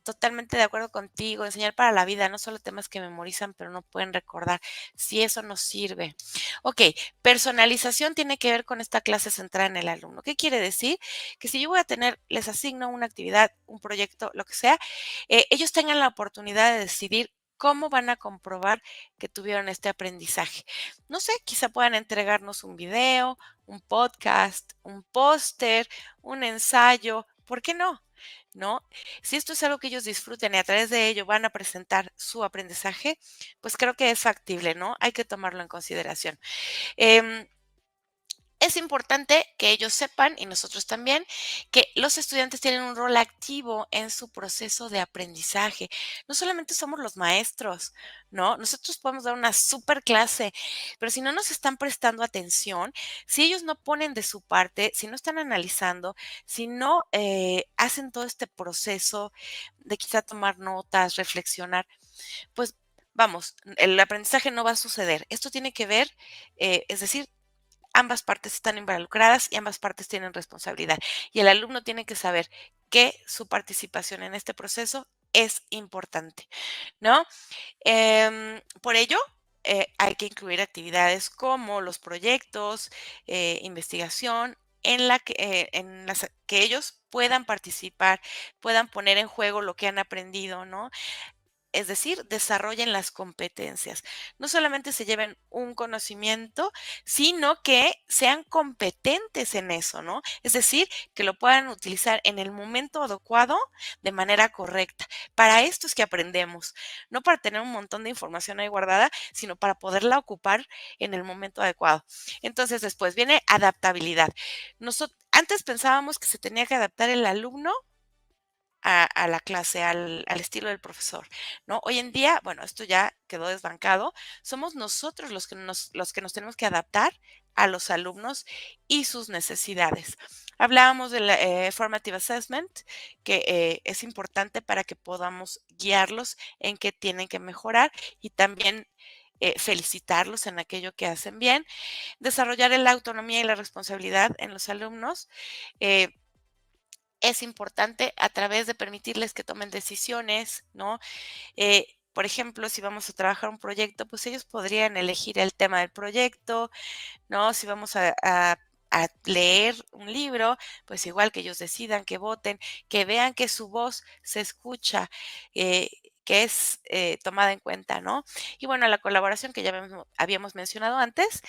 Totalmente de acuerdo contigo, enseñar para la vida, no solo temas que memorizan, pero no pueden recordar, si eso nos sirve. Ok, personalización tiene que ver con esta clase centrada en el alumno. ¿Qué quiere decir? Que si yo voy a tener, les asigno una actividad, un proyecto, lo que sea, ellos tengan la oportunidad de decidir cómo van a comprobar que tuvieron este aprendizaje. No sé, quizá puedan entregarnos un video, un podcast, un póster, un ensayo, ¿por qué no? ¿No? Si esto es algo que ellos disfruten y a través de ello van a presentar su aprendizaje, pues creo que es factible, ¿no? Hay que tomarlo en consideración. Em, es importante que ellos sepan, y nosotros también, que los estudiantes tienen un rol activo en su proceso de aprendizaje. No solamente somos los maestros, ¿no? Nosotros podemos dar una super clase, pero si no nos están prestando atención, si ellos no ponen de su parte, si no están analizando, si no hacen todo este proceso de quizá tomar notas, reflexionar, pues vamos, el aprendizaje no va a suceder. Esto tiene que ver, es decir, ambas partes están involucradas y ambas partes tienen responsabilidad. Y el alumno tiene que saber que su participación en este proceso es importante, ¿no? Por ello, hay que incluir actividades como los proyectos, investigación, en las que ellos puedan participar, puedan poner en juego lo que han aprendido, ¿no? Es decir, desarrollen las competencias. No solamente se lleven un conocimiento, sino que sean competentes en eso, ¿no? Es decir, que lo puedan utilizar en el momento adecuado de manera correcta. Para esto es que aprendemos, no para tener un montón de información ahí guardada, sino para poderla ocupar en el momento adecuado. Entonces, después viene adaptabilidad. Antes pensábamos que se tenía que adaptar el alumno a la clase, al estilo del profesor, ¿no? Hoy en día, bueno, esto ya quedó desbancado, somos nosotros los que nos tenemos que adaptar a los alumnos y sus necesidades. Hablábamos del formative assessment, que es importante para que podamos guiarlos en qué tienen que mejorar y también felicitarlos en aquello que hacen bien. Desarrollar la autonomía y la responsabilidad en los alumnos. eh, es importante a través de permitirles que tomen decisiones, ¿no? Por ejemplo, si vamos a trabajar un proyecto, pues ellos podrían elegir el tema del proyecto, ¿no? Si vamos a leer un libro, pues igual que ellos decidan, que voten, que vean que su voz se escucha, eh, que es tomada en cuenta, ¿no? Y bueno, la colaboración que ya habíamos mencionado antes,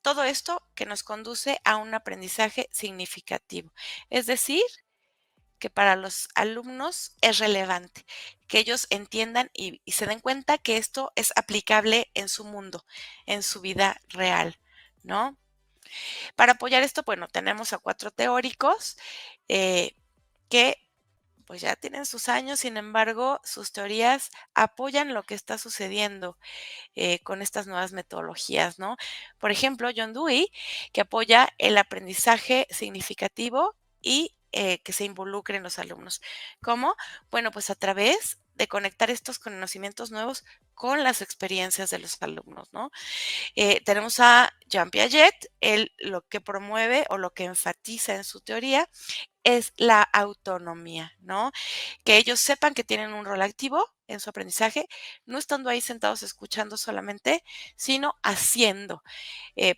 todo esto que nos conduce a un aprendizaje significativo. Es decir, que para los alumnos es relevante, que ellos entiendan y se den cuenta que esto es aplicable en su mundo, en su vida real, ¿no? Para apoyar esto, bueno, tenemos a 4 teóricos que pues ya tienen sus años, sin embargo, sus teorías apoyan lo que está sucediendo con estas nuevas metodologías, ¿no? Por ejemplo, John Dewey, que apoya el aprendizaje significativo y que se involucren los alumnos. ¿Cómo? Bueno, pues a través de conectar estos conocimientos nuevos con las experiencias de los alumnos, ¿no? Tenemos a Jean Piaget, él lo que promueve o lo que enfatiza en su teoría es la autonomía, ¿no? Que ellos sepan que tienen un rol activo en su aprendizaje, no estando ahí sentados escuchando solamente, sino haciendo,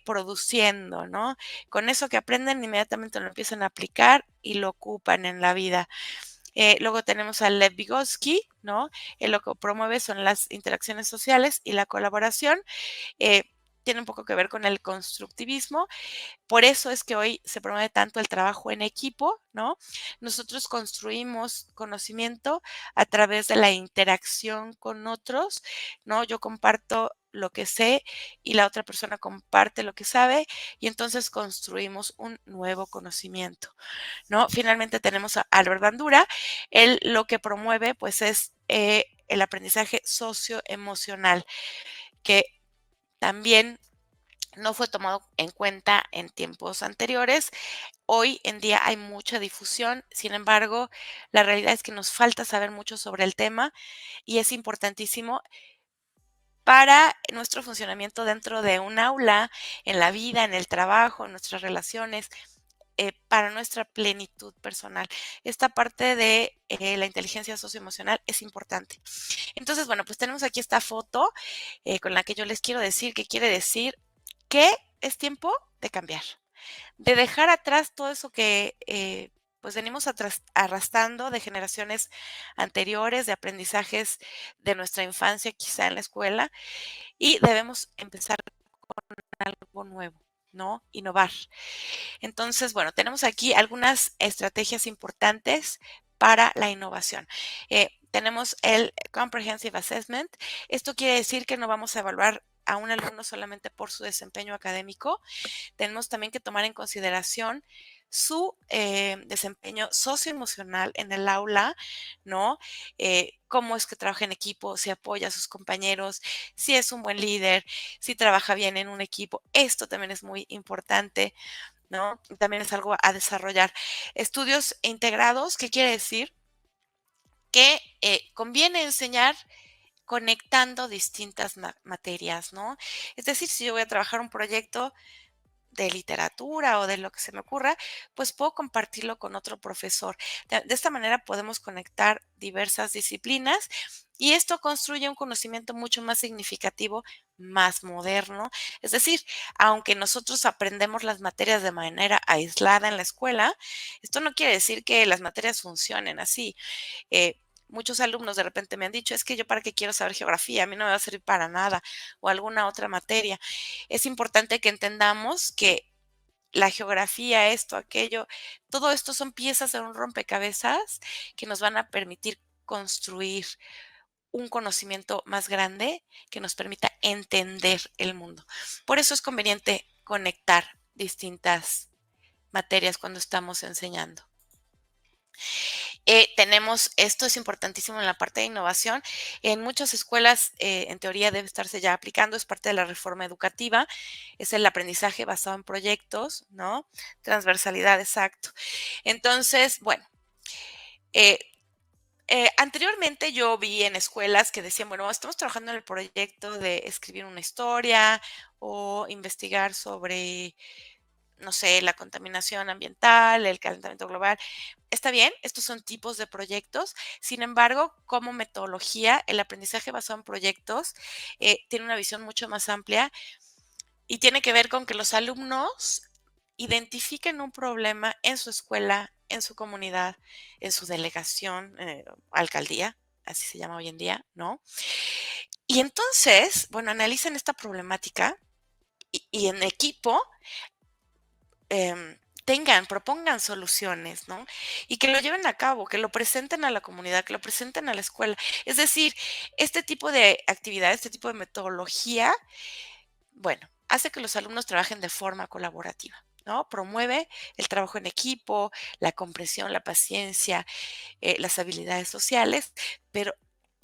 produciendo, ¿no? Con eso que aprenden, inmediatamente lo empiezan a aplicar y lo ocupan en la vida. Luego tenemos a Lev Vygotsky, ¿no? Él lo que promueve son las interacciones sociales y la colaboración. eh, tiene un poco que ver con el constructivismo. Por eso es que hoy se promueve tanto el trabajo en equipo, ¿no? Nosotros construimos conocimiento a través de la interacción con otros, ¿no? Yo comparto lo que sé y la otra persona comparte lo que sabe y entonces construimos un nuevo conocimiento, ¿no? Finalmente tenemos a Albert Bandura. Él lo que promueve pues es el aprendizaje socioemocional, que también no fue tomado en cuenta en tiempos anteriores. Hoy en día hay mucha difusión, sin embargo, la realidad es que nos falta saber mucho sobre el tema y es importantísimo para nuestro funcionamiento dentro de un aula, en la vida, en el trabajo, en nuestras relaciones, para nuestra plenitud personal. Esta parte de la inteligencia socioemocional es importante. Entonces, bueno, pues tenemos aquí esta foto con la que yo les quiero decir que quiere decir que es tiempo de cambiar, de dejar atrás todo eso que pues venimos arrastrando de generaciones anteriores, de aprendizajes de nuestra infancia, quizá en la escuela, y debemos empezar algo nuevo, ¿no? Innovar. Entonces, bueno, tenemos aquí algunas estrategias importantes para la innovación. Tenemos el Comprehensive Assessment. Esto quiere decir que no vamos a evaluar a un alumno solamente por su desempeño académico. Tenemos también que tomar en consideración su desempeño socioemocional en el aula, ¿no? Cómo es que trabaja en equipo, si apoya a sus compañeros, si es un buen líder, si trabaja bien en un equipo. Esto también es muy importante, ¿no? También es algo a desarrollar. Estudios integrados, ¿qué quiere decir? Que conviene enseñar conectando distintas materias, ¿no? Es decir, si yo voy a trabajar un proyecto de literatura o de lo que se me ocurra, pues puedo compartirlo con otro profesor. De esta manera podemos conectar diversas disciplinas y esto construye un conocimiento mucho más significativo, más moderno. Es decir, aunque nosotros aprendemos las materias de manera aislada en la escuela, esto no quiere decir que las materias funcionen así. Muchos alumnos de repente me han dicho, es que yo para qué quiero saber geografía, a mí no me va a servir para nada o alguna otra materia. Es importante que entendamos que la geografía, esto, aquello, todo esto son piezas de un rompecabezas que nos van a permitir construir un conocimiento más grande que nos permita entender el mundo. Por eso es conveniente conectar distintas materias cuando estamos enseñando. Esto es importantísimo en la parte de innovación. En muchas escuelas, en teoría, debe estarse ya aplicando, es parte de la reforma educativa, es el aprendizaje basado en proyectos, ¿no? Transversalidad, exacto. Entonces, bueno, eh, anteriormente yo vi en escuelas que decían, bueno, estamos trabajando en el proyecto de escribir una historia o investigar sobre, no sé, la contaminación ambiental, el calentamiento global. Está bien, estos son tipos de proyectos. Sin embargo, como metodología, el aprendizaje basado en proyectos tiene una visión mucho más amplia y tiene que ver con que los alumnos identifiquen un problema en su escuela, en su comunidad, en su delegación, alcaldía, así se llama hoy en día, ¿no? Y entonces, bueno, analicen esta problemática y en equipo propongan soluciones, ¿no? Y que lo lleven a cabo, que lo presenten a la comunidad, que lo presenten a la escuela. Es decir, este tipo de actividad, este tipo de metodología, bueno, hace que los alumnos trabajen de forma colaborativa, ¿no? Promueve el trabajo en equipo, la comprensión, la paciencia, las habilidades sociales, pero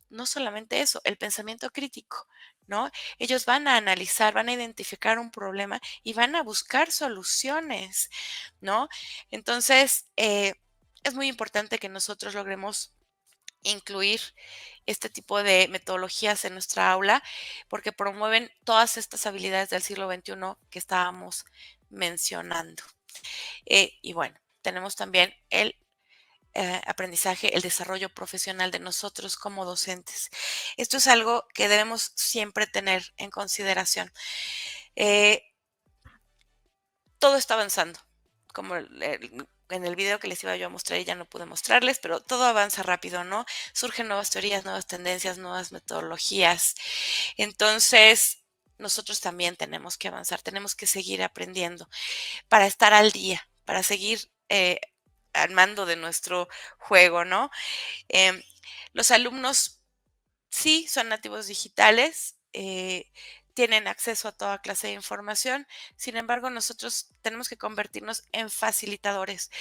no solamente eso, el pensamiento crítico, ¿no? Ellos van a analizar, van a identificar un problema y van a buscar soluciones, ¿no? Entonces, es muy importante que nosotros logremos incluir este tipo de metodologías en nuestra aula porque promueven todas estas habilidades del siglo XXI que estábamos mencionando. Y bueno, tenemos también el aprendizaje, el desarrollo profesional de nosotros como docentes. Esto es algo que debemos siempre tener en consideración. Eh, Todo está avanzando, como en el video que les iba yo a mostrar y ya no pude mostrarles, pero todo avanza rápido, ¿no? Surgen nuevas teorías, nuevas tendencias, nuevas metodologías. Entonces, nosotros también tenemos que avanzar, tenemos que seguir aprendiendo para estar al día, para seguir al mando de nuestro juego, ¿no? Em, los alumnos sí son nativos digitales, tienen acceso a toda clase de información, sin embargo, nosotros tenemos que convertirnos en facilitadores.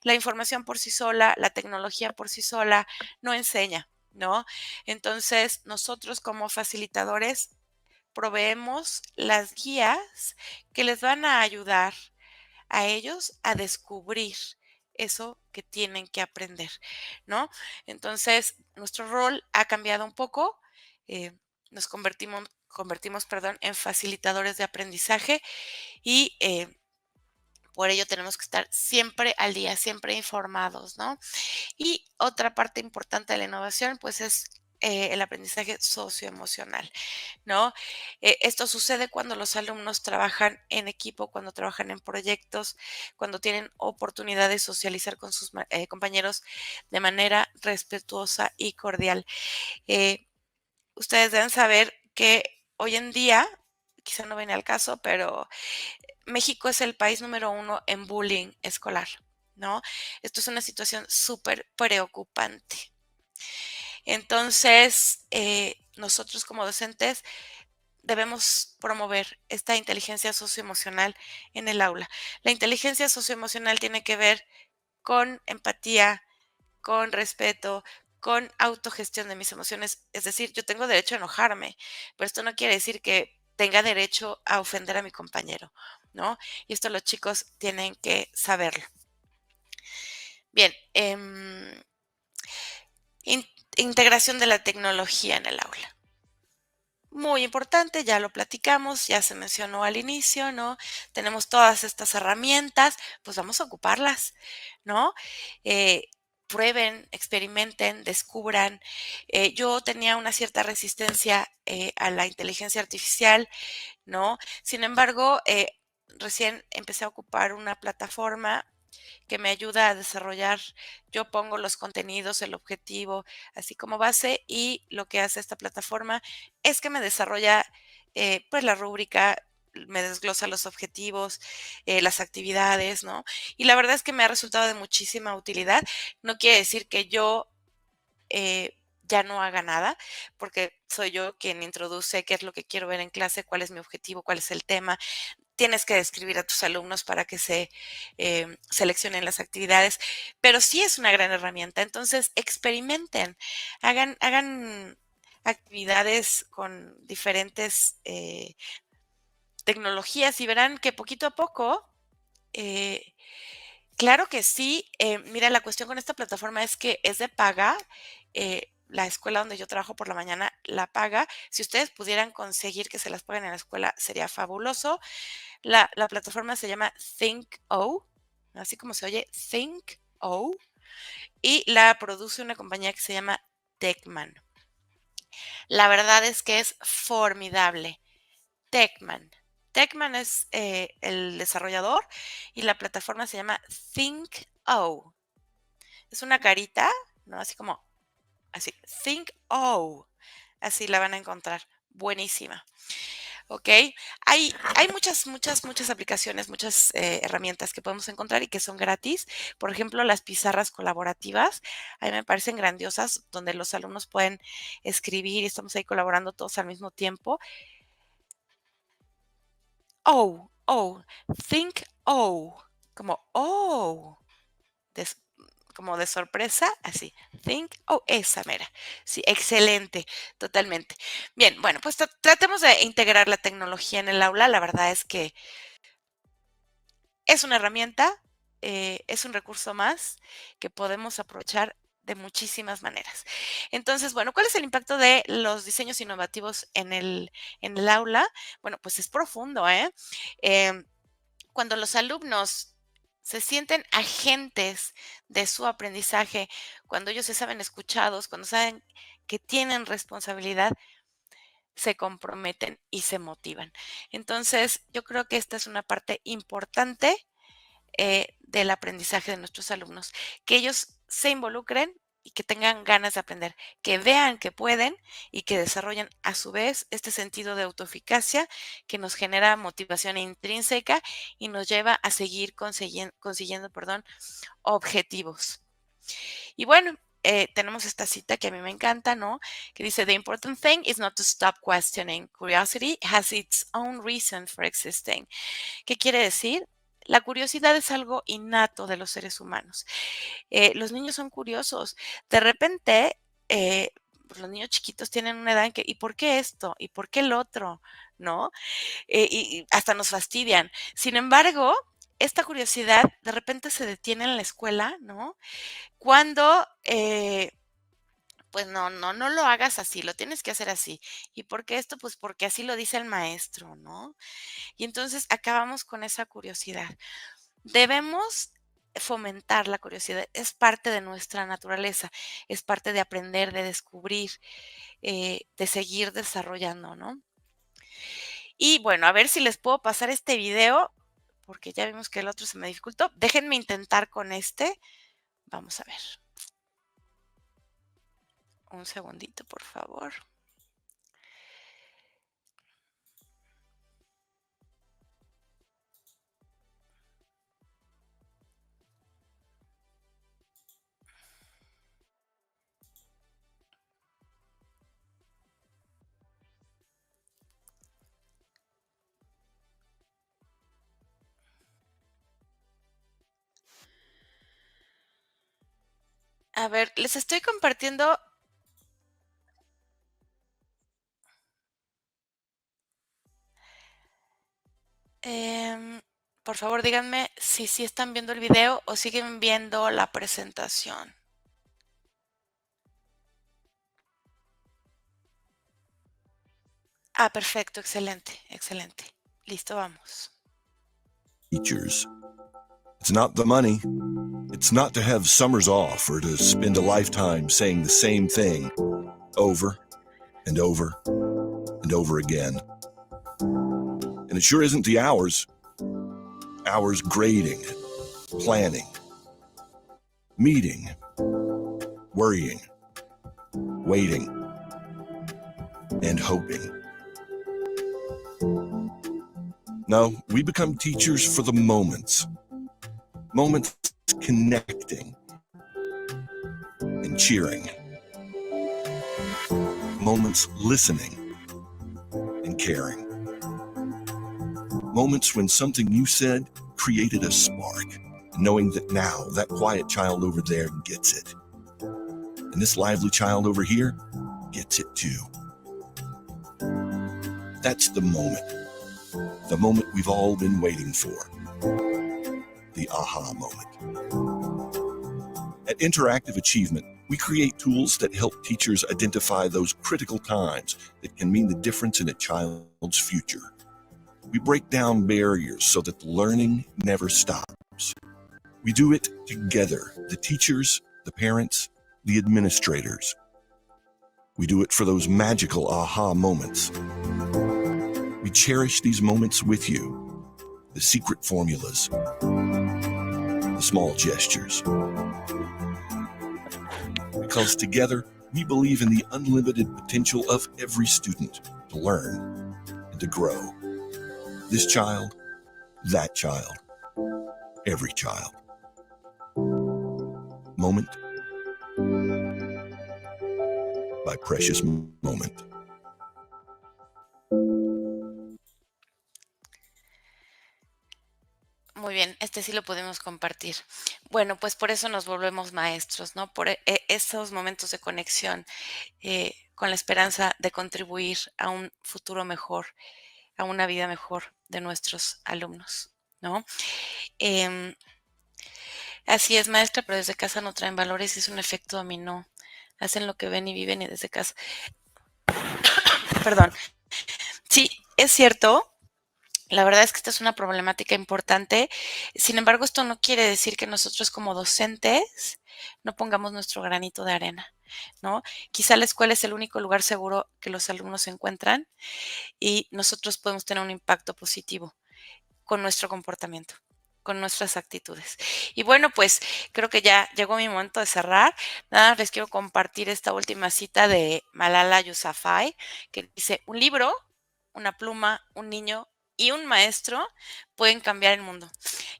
La información por sí sola, la tecnología por sí sola no enseña, ¿no? Entonces, nosotros como facilitadores proveemos las guías que les van a ayudar a ellos a descubrir eso que tienen que aprender, ¿no? Entonces, nuestro rol ha cambiado un poco, eh, nos convertimos, perdón, en facilitadores de aprendizaje y por ello tenemos que estar siempre al día, siempre informados, ¿no? Y otra parte importante de la innovación, pues es el aprendizaje socioemocional, ¿no? Esto sucede cuando los alumnos trabajan en equipo, cuando trabajan en proyectos, cuando tienen oportunidad de socializar con sus compañeros de manera respetuosa y cordial. Eh, Ustedes deben saber que hoy en día, quizá no viene al caso, pero México es el país número uno en bullying escolar, ¿no? Esto es una situación súper preocupante. Entonces, nosotros como docentes debemos promover esta inteligencia socioemocional en el aula. La inteligencia socioemocional tiene que ver con empatía, con respeto, con autogestión de mis emociones. Es decir, yo tengo derecho a enojarme, pero esto no quiere decir que tenga derecho a ofender a mi compañero, ¿no? Y esto los chicos tienen que saberlo. Bien, integración de la tecnología en el aula. Muy importante, ya lo platicamos, ya se mencionó al inicio, ¿no? Tenemos todas estas herramientas, pues vamos a ocuparlas, ¿no? Eh, Prueben, experimenten, descubran. Yo tenía una cierta resistencia a la inteligencia artificial, ¿no? Sin embargo, recién empecé a ocupar una plataforma que me ayuda a desarrollar. Yo pongo los contenidos, el objetivo, así como base, y lo que hace esta plataforma es que me desarrolla pues la rúbrica, me desglosa los objetivos, las actividades, ¿no? Y la verdad es que me ha resultado de muchísima utilidad. No quiere decir que yo ya no haga nada, porque soy yo quien introduce qué es lo que quiero ver en clase, cuál es mi objetivo, cuál es el tema, tienes que describir a tus alumnos para que se seleccionen las actividades, pero sí es una gran herramienta. Entonces, experimenten, hagan actividades con diferentes tecnologías y verán que poquito a poco, eh, claro que sí. Mira, la cuestión con esta plataforma es que es de paga. La escuela donde yo trabajo por la mañana la paga. Si ustedes pudieran conseguir que se las paguen en la escuela, sería fabuloso. La plataforma se llama Think.O, así como se oye, Think.O, y la produce una compañía que se llama Techman. La verdad es que es formidable. Techman. Techman es el desarrollador y la plataforma se llama Think.O. Es una carita, ¿no? Así como, así, Think.O. Así la van a encontrar. Buenísima. ¿Ok? Hay muchas aplicaciones, muchas herramientas que podemos encontrar y que son gratis. Por ejemplo, las pizarras colaborativas, a mí me parecen grandiosas, donde los alumnos pueden escribir y estamos ahí colaborando todos al mismo tiempo. Think como como de sorpresa, así. Esa mera. Sí, excelente, totalmente. Bien, bueno, pues tratemos de integrar la tecnología en el aula. La verdad es que es una herramienta, es un recurso más que podemos aprovechar de muchísimas maneras. Entonces, bueno, ¿cuál es el impacto de los diseños innovativos en el aula? Bueno, pues es profundo, ¿eh? Cuando los alumnos se sienten agentes de su aprendizaje, cuando ellos se saben escuchados, cuando saben que tienen responsabilidad, se comprometen y se motivan. Entonces, yo creo que esta es una parte importante del aprendizaje de nuestros alumnos, que ellos se involucren y que tengan ganas de aprender, que vean que pueden y que desarrollen a su vez este sentido de autoeficacia que nos genera motivación intrínseca y nos lleva a seguir consiguiendo, objetivos. Y bueno, tenemos esta cita que a mí me encanta, ¿no? Que dice, "The important thing is not to stop questioning. Curiosity has its own reason for existing." ¿Qué quiere decir? La curiosidad es algo innato de los seres humanos. Los niños son curiosos. De repente, pues los niños chiquitos tienen una edad en que, ¿y por qué esto? ¿Y por qué el otro? ¿No? Y hasta nos fastidian. Sin embargo, esta curiosidad de repente se detiene en la escuela, ¿no? Cuando, pues no lo hagas así, lo tienes que hacer así. ¿Y por qué esto? Pues porque así lo dice el maestro, ¿no? Y entonces acabamos con esa curiosidad. Debemos fomentar la curiosidad, es parte de nuestra naturaleza, es parte de aprender, de descubrir, de seguir desarrollando, ¿no? Y bueno, a ver si les puedo pasar este video, porque ya vimos que el otro se me dificultó. Déjenme intentar con este. Vamos a ver. Un segundito, por favor. A ver, les estoy compartiendo. Por favor, díganme si sí están viendo el video o siguen viendo la presentación. Ah, perfecto, excelente, excelente. Listo, vamos. Teachers. It's not the money. It's not to have summers off or to spend a lifetime saying the same thing over and over and over again. And it sure isn't the hours. Hours grading, planning, meeting, worrying, waiting, and hoping. No, we become teachers for the moments. Moments connecting and cheering. Moments listening and caring. Moments when something you said created a spark, knowing that now that quiet child over there gets it. And this lively child over here gets it too. That's the moment we've all been waiting for. The aha moment. At Interactive Achievement, we create tools that help teachers identify those critical times that can mean the difference in a child's future. We break down barriers so that learning never stops. We do it together, the teachers, the parents, the administrators. We do it for those magical aha moments. We cherish these moments with you, the secret formulas, the small gestures. Because together, we believe in the unlimited potential of every student to learn and to grow. This child, that child, every child. Moment by Precious Moment. Muy bien, este sí lo podemos compartir. Bueno, pues por eso nos volvemos maestros, ¿no? Por esos momentos de conexión con la esperanza de contribuir a un futuro mejor, a una vida mejor de nuestros alumnos, ¿no? Así es, maestra, pero desde casa no traen valores y es un efecto dominó. Hacen lo que ven y viven y desde casa. Perdón. Sí, es cierto. La verdad es que esta es una problemática importante. Sin embargo, esto no quiere decir que nosotros como docentes no pongamos nuestro granito de arena, ¿no? Quizá la escuela es el único lugar seguro que los alumnos se encuentran y nosotros podemos tener un impacto positivo con nuestro comportamiento, con nuestras actitudes. Y bueno, pues creo que ya llegó mi momento de cerrar. Nada más les quiero compartir esta última cita de Malala Yousafzai, que dice: un libro, una pluma, un niño y un maestro pueden cambiar el mundo.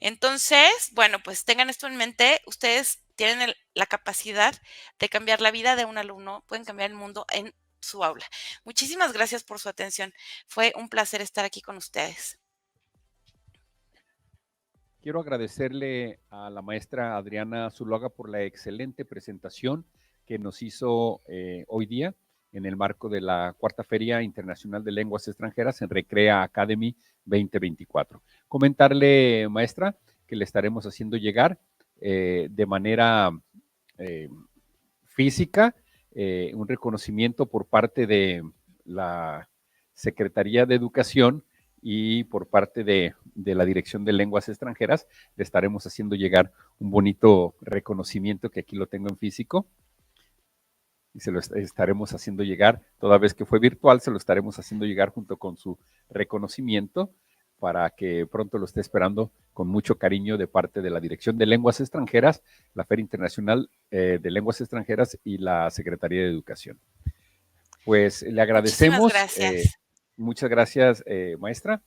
Entonces, bueno, pues tengan esto en mente. Ustedes tienen la capacidad de cambiar la vida de un alumno, pueden cambiar el mundo en su aula. Muchísimas gracias por su atención. Fue un placer estar aquí con ustedes. Quiero agradecerle a la maestra Adriana Zuluaga por la excelente presentación que nos hizo hoy día en el marco de la Cuarta Feria Internacional de Lenguas Extranjeras en Recrea Academy 2024. Comentarle, maestra, que le estaremos haciendo llegar de manera física un reconocimiento por parte de la Secretaría de Educación y por parte de la Dirección de Lenguas Extranjeras. Le estaremos haciendo llegar un bonito reconocimiento que aquí lo tengo en físico y se lo estaremos haciendo llegar, toda vez que fue virtual, se lo estaremos haciendo llegar junto con su reconocimiento para que pronto lo esté esperando con mucho cariño de parte de la Dirección de Lenguas Extranjeras, la Feria Internacional de Lenguas Extranjeras y la Secretaría de Educación. Pues le agradecemos. Muchísimas gracias. Muchas gracias, maestra.